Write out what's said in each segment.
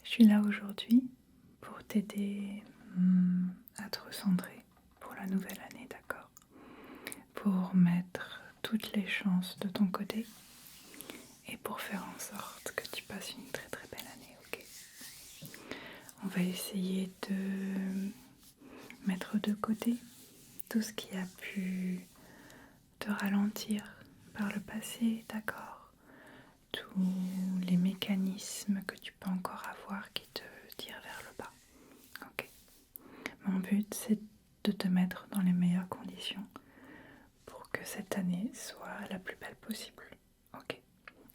Je suis là aujourd'hui pour t'aider à te recentrer pour la nouvelle année, d'accord? Pour mettre toutes les chances de ton côté et pour faire en sorte que tu passes une très très belle année, ok? On va essayer de mettre de côté tout ce qui a pu te ralentir par le passé, d'accord? Tous les mécanismes que tu peux encore avoir qui te tirent vers le bas, ok? Mon but, c'est de te mettre dans les meilleures conditions pour que cette année soit la plus belle possible, ok?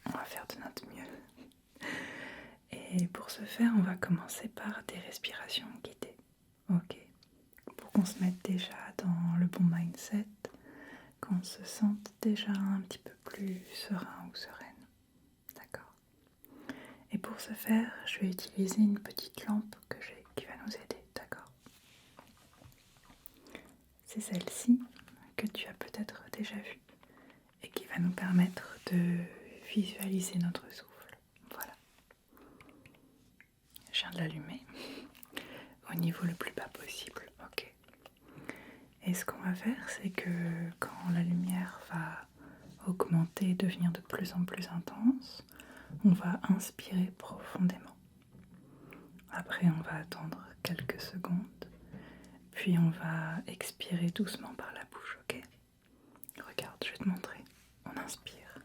On va faire de notre mieux. Et pour ce faire, on va commencer par des respirations guidées, ok? Pour qu'on se mette déjà dans le bon mindset, qu'on se sente déjà un petit peu plus serein ou sereine, d'accord? Et pour ce faire, je vais utiliser une petite lampe que j'ai qui va nous aider, d'accord? C'est celle-ci que tu as peut-être déjà vue et qui va nous permettre de visualiser notre souffle. Voilà. Je viens de l'allumer au niveau le plus bas possible, ok? Et ce qu'on va faire, c'est que quand la lumière va augmenter et devenir de plus en plus intense, on va inspirer profondément. Après, on va attendre quelques secondes, puis on va expirer doucement par la bouche, ok? Regarde, je vais te montrer. On inspire.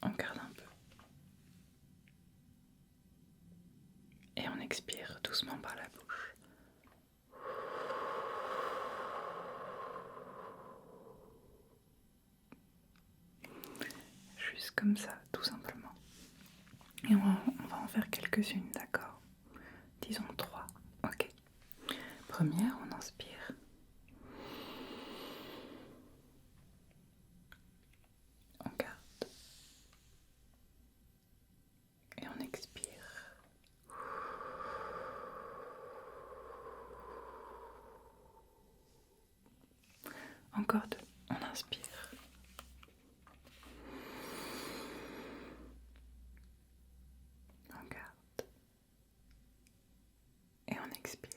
On garde un peu. Et on expire doucement par la bouche. Juste comme ça, tout simplement. Et on va en faire quelques-unes, d'accord? Disons 3, ok? Première, on inspire. On garde. Et on expire. Encore 2, on inspire. On garde. Et on expire.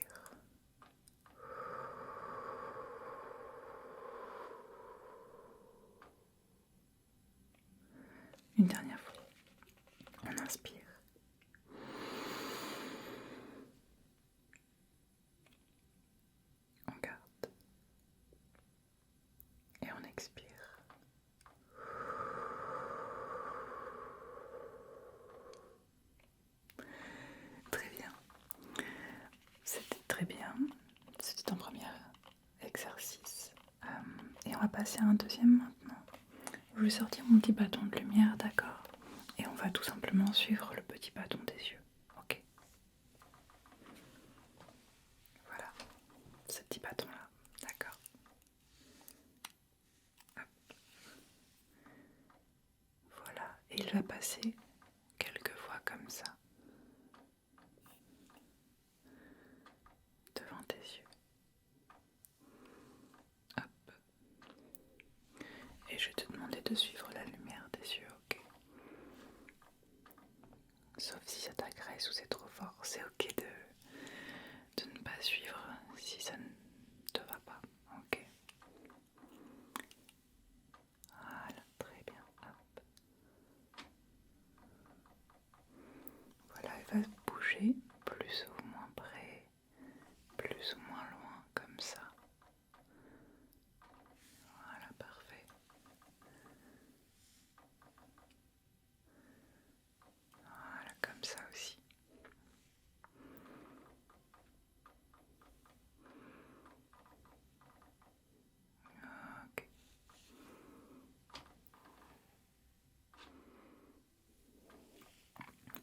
Une dernière fois. On inspire. On garde. Et on expire. Très bien. C'était très bien. C'était ton premier exercice. Et on va passer à un deuxième maintenant. Je vais sortir mon petit bâton de lumière, d'accord? Et on va tout simplement suivre le petit bâton des yeux, ok? Voilà, ce petit bâton-là, d'accord? Hop. Voilà, et il va passer quelques fois comme ça, devant tes yeux. Hop. Et je vais te demander de suivre la lumière des yeux, ok? Sauf si ça t'agresse ou c'est trop fort, c'est ok de ne pas suivre si ça ne te va pas, ok? Voilà, très bien, hop. Voilà, elle va bouger plus ou moins près, plus ou moins loin, comme ça. Voilà, parfait. Voilà, comme ça aussi. Ok.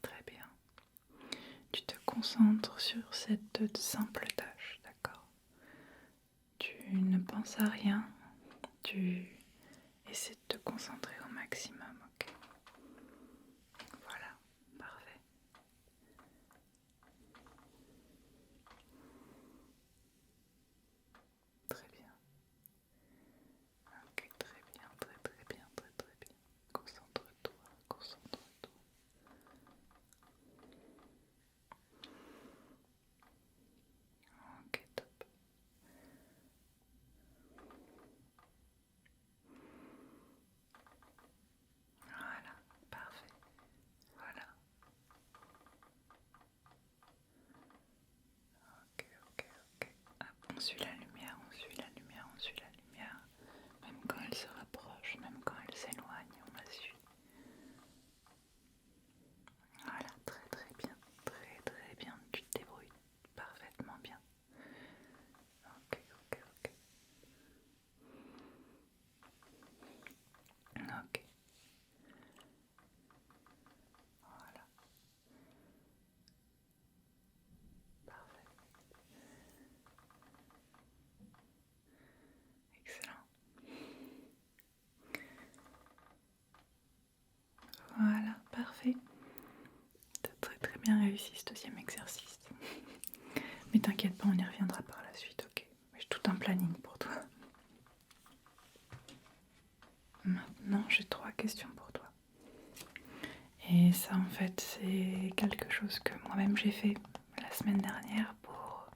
Très bien. Tu te concentres sur cette simple tâche, d'accord? Tu ne penses à rien, tu essaies de te concentrer au maximum, ok? Voilà, parfait. Très bien. Ok, très bien, très très bien, très très bien. Concentre-toi. suit la lumière, on suit la lumière, on suit la lumière. Même quand elle se rapproche, même quand elle s'éloigne, on la suit. Voilà, très très bien, très très bien. Tu te débrouilles parfaitement bien. Ok, ok, ok. Ok. Voilà, parfait. Excellent. Voilà, parfait. T'as très très bien réussi ce deuxième exercice. Mais t'inquiète pas, on y reviendra par la suite, ok? J'ai tout un planning pour toi. Maintenant, j'ai 3 questions pour toi. Et ça, en fait, c'est quelque chose que moi-même j'ai fait la semaine dernière pour,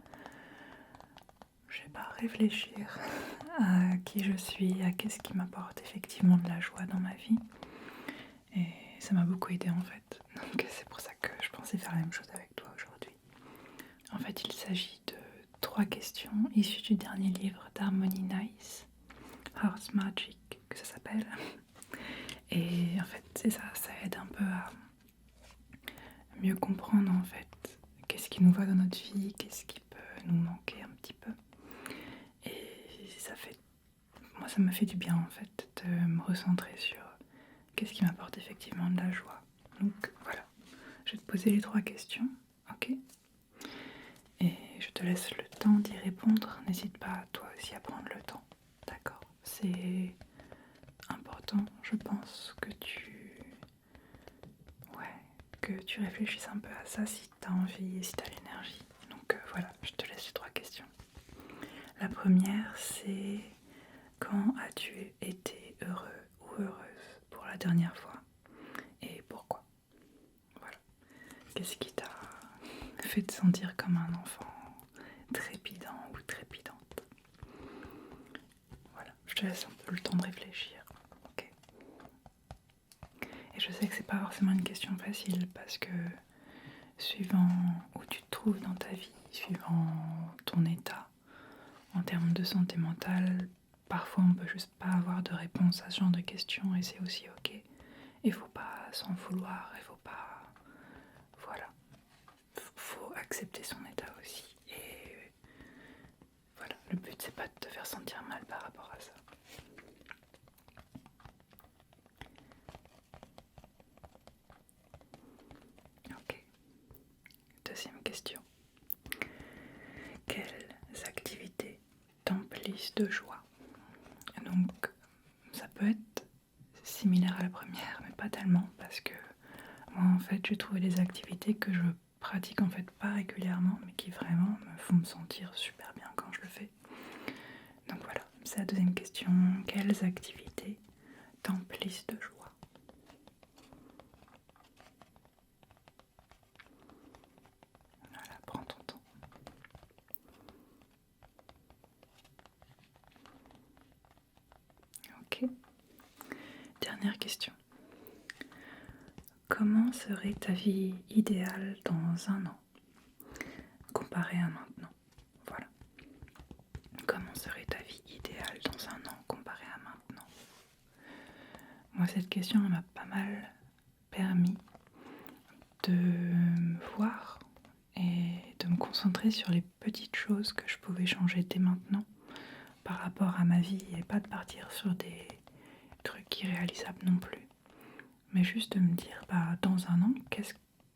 je sais pas, réfléchir à qui je suis, à qu'est-ce qui m'apporte effectivement de la joie dans ma vie. Et ça m'a beaucoup aidé en fait. Donc c'est pour ça que je pensais faire la même chose avec toi aujourd'hui. En fait, il s'agit de 3 questions issues du dernier livre d'Harmony Nice, Hearth Magic, que ça s'appelle. Et en fait, c'est ça, ça aide un peu à mieux comprendre en fait qu'est-ce qui nous va dans notre vie, qu'est-ce qui peut nous manquer un petit peu. Et ça fait, moi ça m'a fait du bien en fait de me recentrer sur qu'est-ce qui m'apporte effectivement de la joie. Donc voilà, je vais te poser les 3 questions, ok? Et je te laisse le temps d'y répondre. N'hésite pas toi aussi à prendre le temps, d'accord? C'est important, je pense, que tu réfléchisses un peu à ça si tu as envie et si tu as l'énergie. Donc voilà, je te laisse les 3 questions. La première, c'est quand as-tu été heureux ou heureuse pour la dernière fois et pourquoi? Voilà. Qu'est-ce qui t'a fait te sentir comme un enfant trépidant ou trépidante? Voilà, je te laisse un peu le temps de réfléchir. Ok. Et je sais que c'est pas forcément une question facile parce que suivant où tu te trouves dans ta vie, suivant ton état en termes de santé mentale, parfois on peut juste pas avoir de réponse à ce genre de questions et c'est aussi ok. Il faut pas s'en vouloir, il faut pas. Voilà. Faut accepter son état aussi. Et voilà, le but c'est pas de te faire sentir mal par rapport à ça. Ok. Deuxième question. Quelles activités t'emplissent de joie? Donc, ça peut être similaire à la première, mais pas tellement, parce que moi, en fait, j'ai trouvé des activités que je pratique en fait pas régulièrement, mais qui vraiment me font me sentir super bien quand je le fais. Donc voilà, c'est la deuxième question. Quelles activités t'emplissent de joie? Voilà, prends ton temps. Ok. Dernière question. Comment serait ta vie idéale dans un an comparée à maintenant? Voilà. Comment serait ta vie idéale dans un an comparée à maintenant? Moi, cette question m'a pas mal permis de me voir et de me concentrer sur les petites choses que je pouvais changer dès maintenant par rapport à ma vie et pas de partir sur des trucs irréalisables non plus. Mais juste de me dire, bah, dans un an, qu'est-ce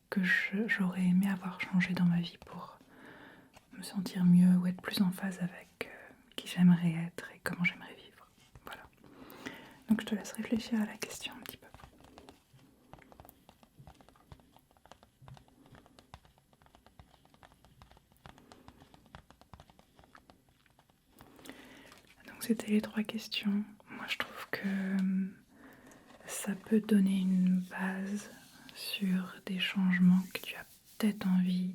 que j'aurais aimé avoir changé dans ma vie pour me sentir mieux ou être plus en phase avec qui j'aimerais être et comment j'aimerais vivre. Voilà. Donc je te laisse réfléchir à la question un petit peu. Donc c'était les 3 questions. Moi je trouve que ça peut donner une base sur des changements que tu as peut-être envie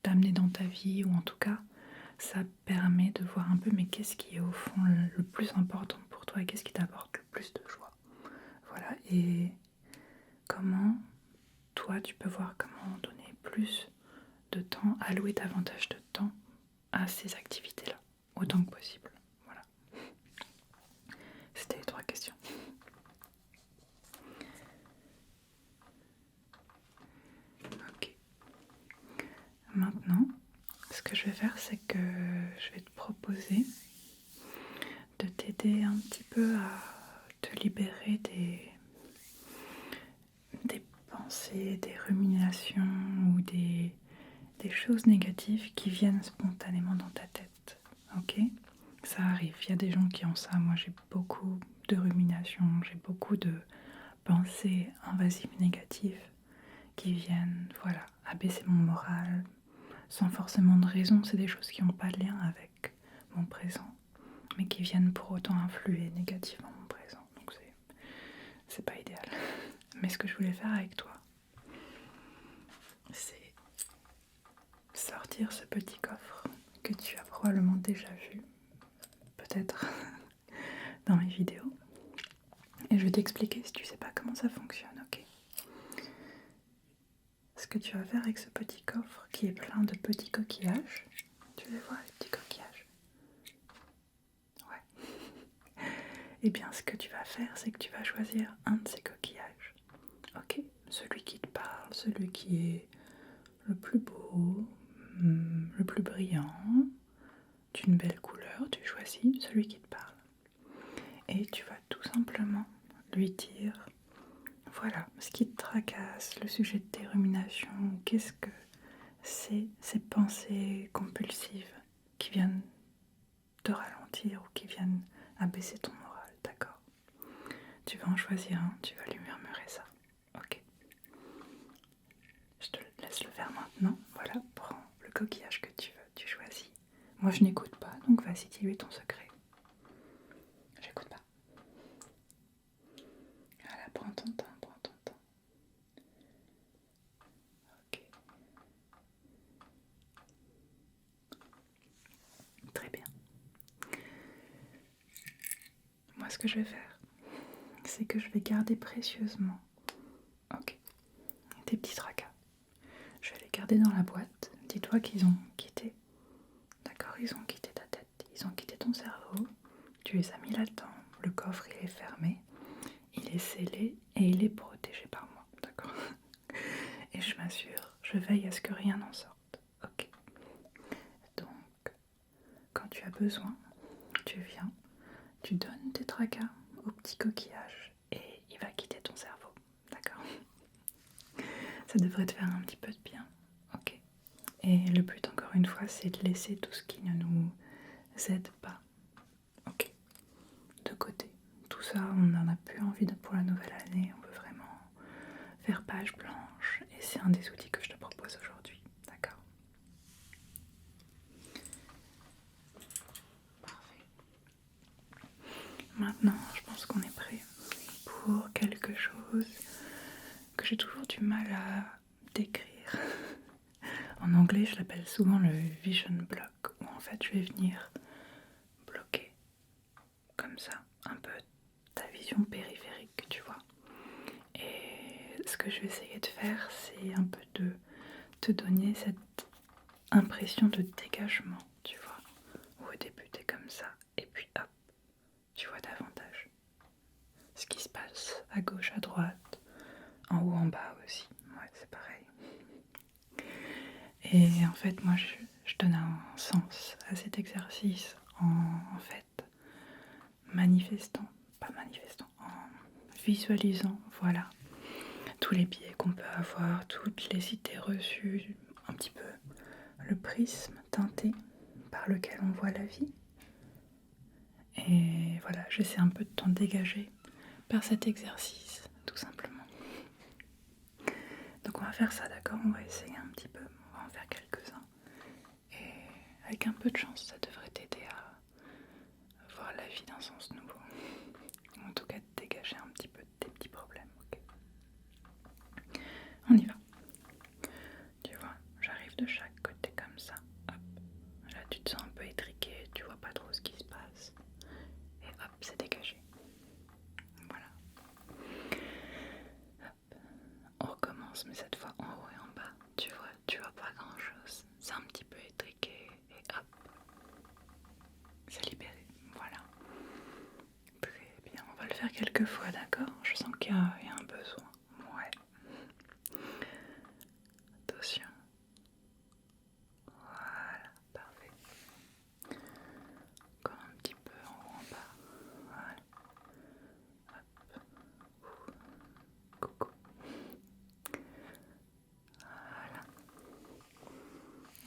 d'amener dans ta vie, ou en tout cas ça permet de voir un peu mais qu'est-ce qui est au fond le plus important pour toi et qu'est-ce qui t'apporte le plus de joie. Voilà, et comment toi tu peux voir comment donner plus de temps, allouer davantage de temps à ces activités-là. autant que possible. Voilà. C'était les 3 questions. Ok. Maintenant, ce que je vais faire, c'est que je vais te proposer de t'aider un petit peu à te libérer des pensées, des ruminations ou des choses négatives qui viennent spontanément dans ta tête. Ok ? Ça arrive, il y a des gens qui ont ça. Moi, j'ai beaucoup de ruminations, j'ai beaucoup de pensées invasives négatives qui viennent, voilà, abaisser mon moral sans forcément de raison. C'est des choses qui n'ont pas de lien avec mon présent, mais qui viennent pour autant influer négativement mon présent. Donc c'est pas idéal. Mais ce que je voulais faire avec toi, c'est sortir ce petit coffre que tu as probablement déjà vu, peut-être dans mes vidéos. Et je vais t'expliquer si tu sais pas comment ça fonctionne, ok ? Ce que tu vas faire avec ce petit coffre qui est plein de petits coquillages, tu les vois les petits coquillages ? Ouais. Et bien ce que tu vas faire, c'est que tu vas choisir un de ces coquillages, ok ? Celui qui te parle, celui qui est le plus beau, le plus brillant, d'une belle couleur, tu choisis celui qui te parle. Et tu vas tout simplement lui dire, voilà, ce qui te tracasse, le sujet de tes ruminations, qu'est-ce que c'est ces pensées compulsives qui viennent te ralentir ou qui viennent abaisser ton moral, d'accord ? Tu vas en choisir un, tu vas lui murmurer ça, ok ? Je te laisse le faire maintenant, voilà, prends le coquillage que tu veux, tu choisis. Moi je n'écoute pas, donc vas-y, dis-lui ton secret. J'écoute pas. Voilà, prends ton temps, prends ton temps. Ok. Très bien. Moi, ce que je vais faire, c'est que je vais garder précieusement, ok, tes petits tracas. Je vais les garder dans la boîte. Dis-toi qu'ils ont quitté, d'accord ? Ils ont quitté ta tête, ils ont quitté ton cerveau. Tu les as mis là-dedans. Le coffre, il est fermé, il est scellé et il est protégé par moi, d'accord ? Et je m'assure, je veille à ce que rien n'en sorte, ok ? Donc, quand tu as besoin, tu viens, tu donnes tes tracas au petit coquillage et il va quitter ton cerveau, d'accord ? Ça devrait te faire un petit peu de bien, ok ? Et le but, encore une fois, c'est de laisser tout ce qui ne nous aide pas, ok, de côté. Tout ça, on n'en a plus envie pour la nouvelle année, on veut vraiment faire page blanche et c'est un des outils que je te propose aujourd'hui, d'accord ? Parfait. Maintenant, je pense qu'on est prêt pour quelque chose que j'ai toujours du mal à décrire. En anglais, je l'appelle souvent le vision block, où en fait je vais venir bloquer comme ça un peu ta vision périphérique, tu vois. Et ce que je vais essayer de faire, c'est un peu de te donner cette impression de dégagement, tu vois. Où au début t'es comme ça, et puis hop, tu vois davantage ce qui se passe à gauche, à droite, en haut, en bas aussi. Ouais, c'est pareil. Et en fait, moi, je donne un sens à cet exercice en fait, en visualisant, voilà, tous les biais qu'on peut avoir, toutes les idées reçues, un petit peu le prisme teinté par lequel on voit la vie. Et voilà, j'essaie un peu de t'en dégager par cet exercice, tout simplement. Donc on va faire ça, d'accord ? On va essayer un petit peu, on va en faire quelques-uns. Et avec un peu de chance, ça devrait t'aider à voir la vie d'un sens nouveau. En tout cas, de dégager un petit peu de tes petits problèmes, ok ? On y va. Tu vois, j'arrive de chaque côté comme ça. Hop. Là, tu te sens un peu étriqué, tu vois pas trop ce qui se passe. Et hop, c'est dégagé. Voilà. Hop. On recommence, mais cette fois en haut et en bas. Tu vois pas grand chose. C'est un petit peu étriqué. Et hop,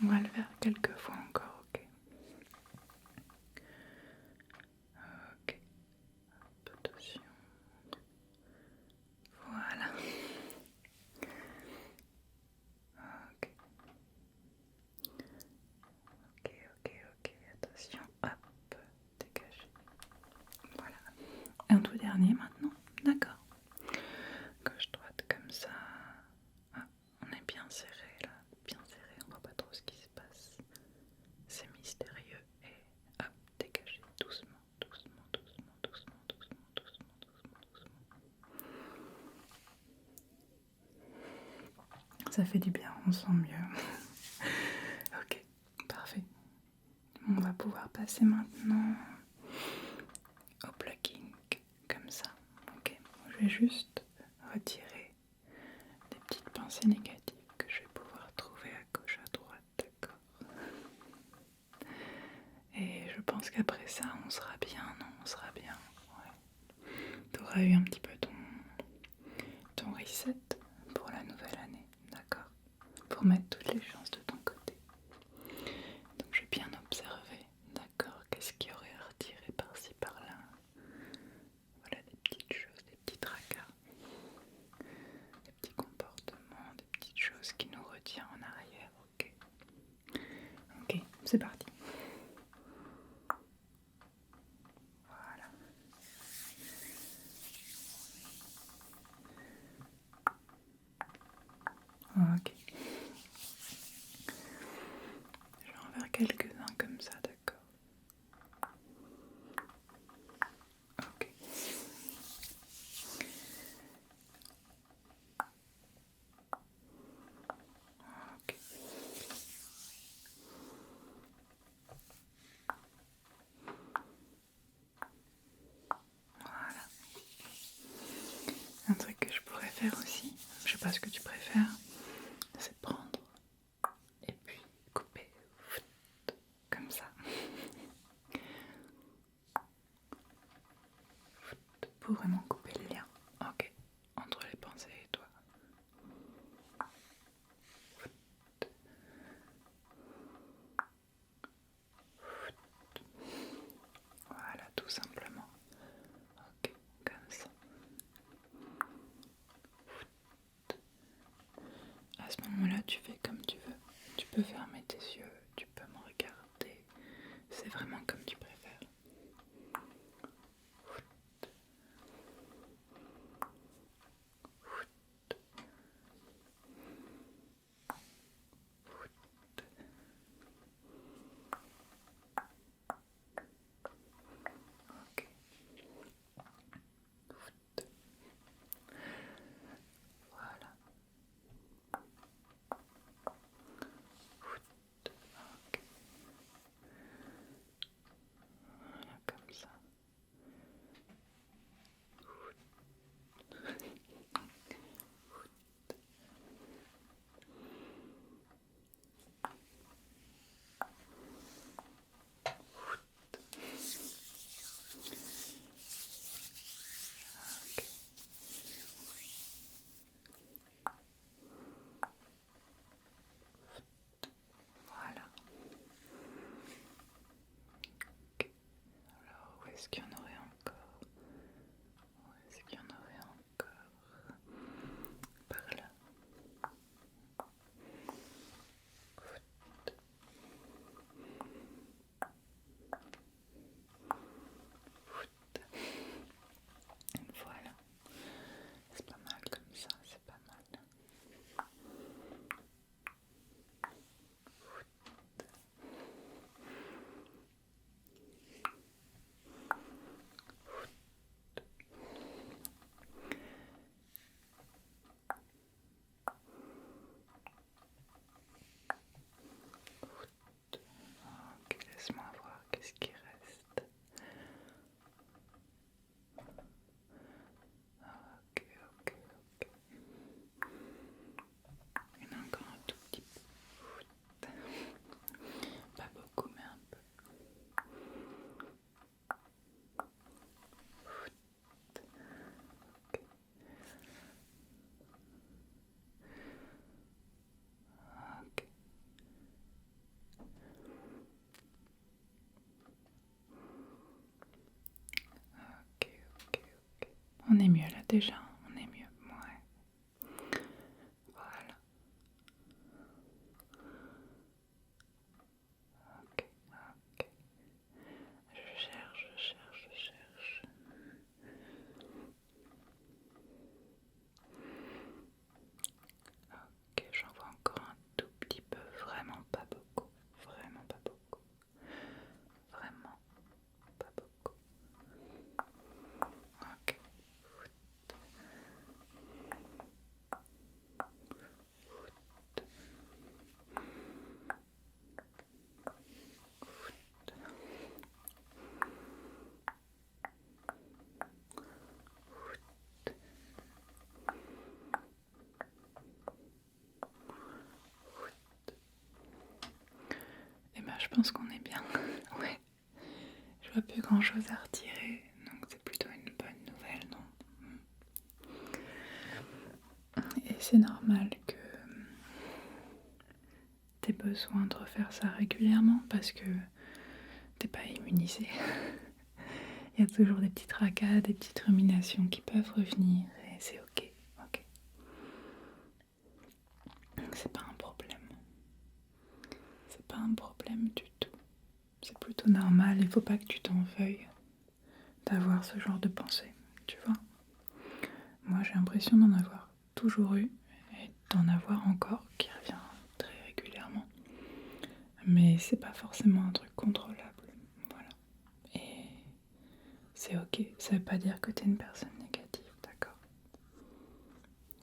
On va le faire quelques fois encore, ok. Ok, attention. Voilà. Ok. Ok, attention. Hop, dégagez. Voilà. Un tout dernier maintenant. D'accord. Gauche-droite comme ça. Ah, on est bien serré là. Bien serré, on voit pas trop ce qui se passe. C'est mystérieux. Et hop, dégagez. Doucement, doucement, doucement, doucement, doucement, doucement, doucement, doucement. Ça fait du bien, on sent mieux. Ok, parfait. On va pouvoir passer maintenant au plugging, comme ça. Ok, je vais juste retirer des petites pensées négatives que je vais pouvoir trouver à gauche, à droite, d'accord. Et je pense qu'après ça, on sera bien, non, on sera bien. Ouais. Tu auras eu un petit peu ton reset pour la nouvelle année, d'accord. Pour mettre toutes les chances de ton côté. Donc je vais bien observer, d'accord, qu'est-ce qu'il y aurait à retirer par-ci, par-là. Voilà des petites choses, des petits tracas, des petits comportements, des petites choses qui nous retiennent en arrière, ok. Ok, c'est parti. Voilà. Ok. Je vais en faire quelques-uns comme ça, d'accord. Ok. Ok. Voilà. Un truc que je pourrais faire aussi, je sais pas ce que tu préfères, c'est prendre et puis couper comme ça. Pour vraiment couper le lien, ok, entre les pensées et toi. Voilà, tout simplement. Ok, comme ça. À ce moment-là, tu fais comme tu veux. Tu peux fermer tes yeux, tu peux me regarder. C'est vraiment comme tu préfères. On est mieux là déjà, on est mieux. Ouais. Voilà. Ok, ok. Je cherche. Ok, j'en vois encore un tout petit peu, vraiment pas beaucoup. Vraiment pas beaucoup. Vraiment pas beaucoup. Ok. Et ben je pense qu'on est bien. Ouais. Je vois plus grand chose à retirer, donc c'est plutôt une bonne nouvelle, non? Et c'est normal que t'aies besoin de refaire ça régulièrement parce que t'es pas immunisé. Il y a toujours des petits tracas, des petites ruminations qui peuvent revenir et c'est ok, ok. C'est pas un problème. C'est pas un problème du tout. C'est plutôt normal, il faut pas que tu t'en veuilles d'avoir ce genre de pensée, tu vois. Moi j'ai l'impression d'en avoir toujours eu et d'en avoir encore qui revient très régulièrement. Mais c'est pas forcément un truc contrôlable. Voilà. Et c'est ok, ça veut pas dire que t'es une personne négative, d'accord?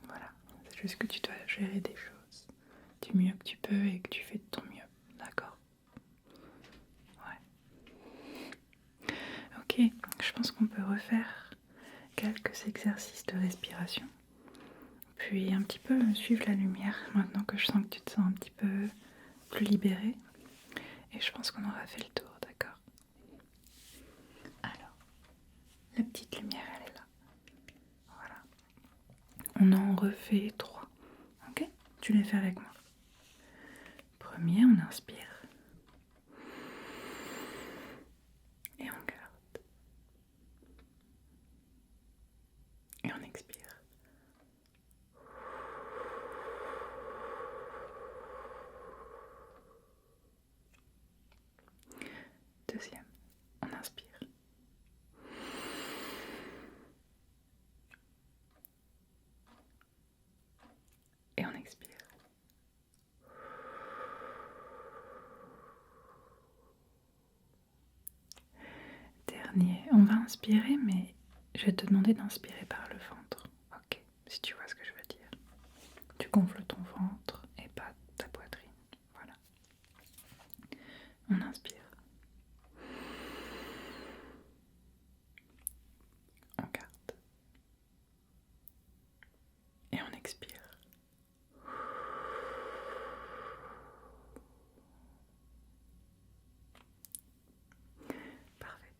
Voilà. C'est juste que tu dois gérer des choses du mieux que tu peux et que tu fais de ton mieux, d'accord? Ouais. Ok, je pense qu'on peut refaire quelques exercices de respiration. Puis un petit peu suivre la lumière, maintenant que je sens que tu te sens un petit peu plus libérée. Et je pense qu'on aura fait le tour, d'accord? Alors, la petite lumière, elle est là. Voilà. On en refait 3. Ok? Tu les fais avec moi. Premier, on inspire. Et on garde. Et on expire. Deuxième, on inspire. Et on expire. Dernier, on va inspirer, mais je vais te demander d'inspirer par le ventre. Ok, si tu vois ce que je veux dire. Tu gonfles ton ventre et pas ta poitrine. Voilà. On inspire. On garde. Et on expire. Parfait.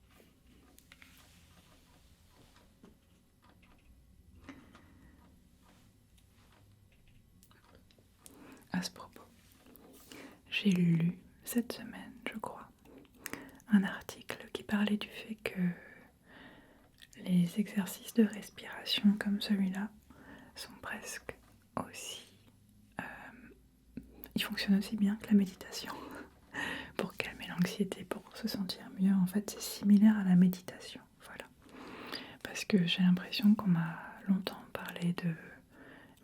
À ce propos, j'ai lu cette semaine, je crois, un article qui parlait du fait que les exercices de respiration comme celui-là sont presque aussi... ils fonctionnent aussi bien que la méditation. Pour calmer l'anxiété, pour se sentir mieux, en fait, c'est similaire à la méditation. Voilà. Parce que j'ai l'impression qu'on m'a longtemps parlé de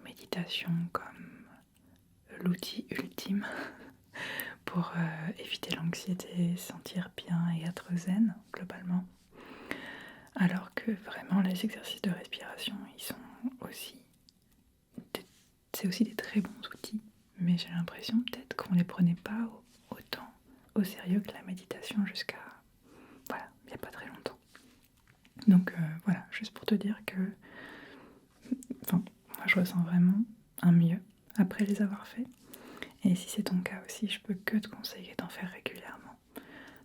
méditation comme l'outil ultime pour éviter l'anxiété, se sentir bien et être zen, globalement. Alors que vraiment, les exercices de respiration, ils sont aussi... C'est aussi des très bons outils. Mais j'ai l'impression peut-être qu'on les prenait pas autant au sérieux que la méditation jusqu'à... Voilà, il n'y a pas très longtemps. Donc voilà, juste pour te dire que... Enfin, moi je ressens vraiment un mieux après les avoir faits. Et si c'est ton cas aussi, je peux que te conseiller d'en faire régulièrement.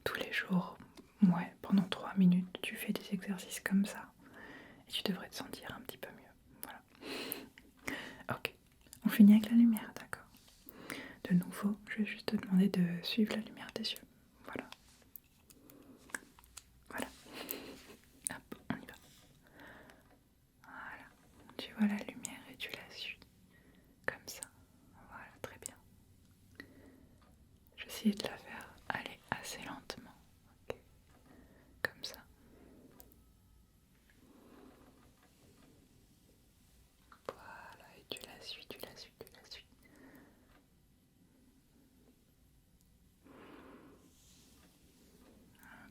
Tous les jours, ouais, pendant 3 minutes, tu fais des exercices comme ça. Et tu devrais te sentir un petit peu mieux. Voilà. Ok, on finit avec la lumière, d'accord? De nouveau, je vais juste te demander de suivre la lumière des yeux. Voilà. Voilà. Hop, on y va. essayer de la faire aller assez lentement. Ok. Comme ça. Voilà, et tu la suis, tu la suis, tu la suis.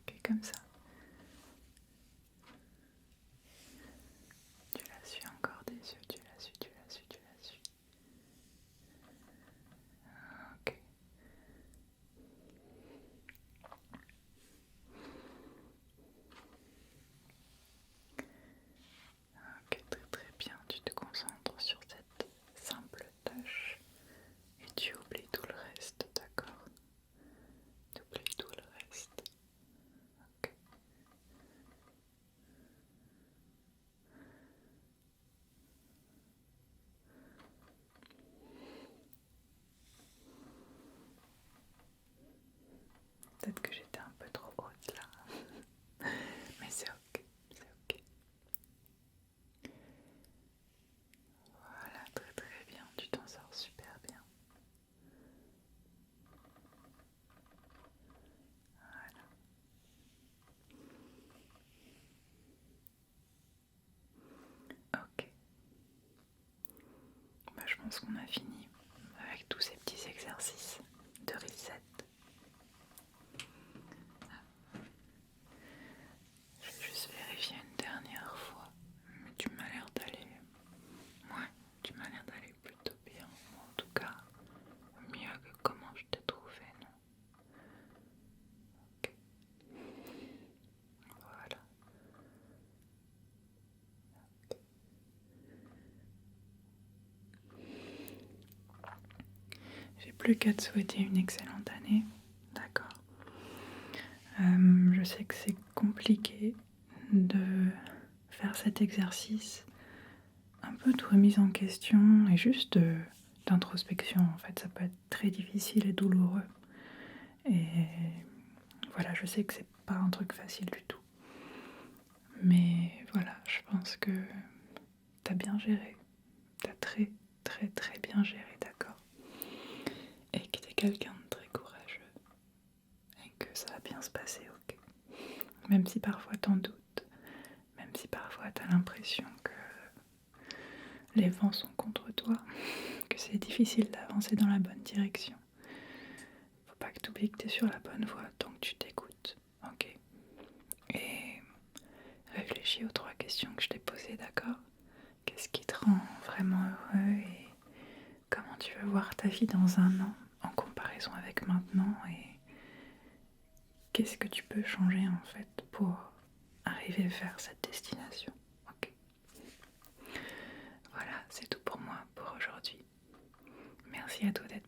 Ok, comme ça. Tu la suis encore des yeux, tu la suis, tu la suis, tu la suis. Ok. Ok, très très bien. Tu te concentres sur cette simple tâche et tu oublies tout le reste, d'accord? Tu oublies tout le reste. Ok. Peut-être que j'étais un peu trop haute là. Mais c'est ok, c'est ok. Voilà, très très bien, tu t'en sors super bien. Voilà. Ok. Bah, je pense qu'on a fini avec tous ces petits exercices de reset. Je vais juste vérifier une dernière fois. Mais tu m'as l'air d'aller. Ouais, tu m'as l'air d'aller plutôt bien. En tout cas, mieux que comment je t'ai trouvé, non? Ok. Voilà. J'ai plus qu'à te souhaiter une excellente année. D'accord. Je sais que c'est compliqué de faire cet exercice un peu de remise en question et juste d'introspection. En fait, ça peut être très difficile et douloureux. Et voilà, je sais que c'est pas un truc facile du tout. Mais voilà, je pense que t'as bien géré. T'as très très très bien géré, d'accord? Et que t'es quelqu'un de très courageux. Et que ça va bien se passer, ok? Même si parfois t'en doutes. Même si parfois t'as l'impression que les vents sont contre toi. Que c'est difficile d'avancer dans la bonne direction. Faut pas que tu oublies que tu es sur la bonne voie tant que tu t'écoutes, ok? Et réfléchis aux 3 questions que je t'ai posées, d'accord? Qu'est-ce qui te rend vraiment heureux et comment tu veux voir ta vie dans un an en comparaison avec maintenant et qu'est-ce que tu peux changer en fait pour arriver vers cette destination, ok? Voilà, c'est tout pour moi pour aujourd'hui. Merci à toi d'être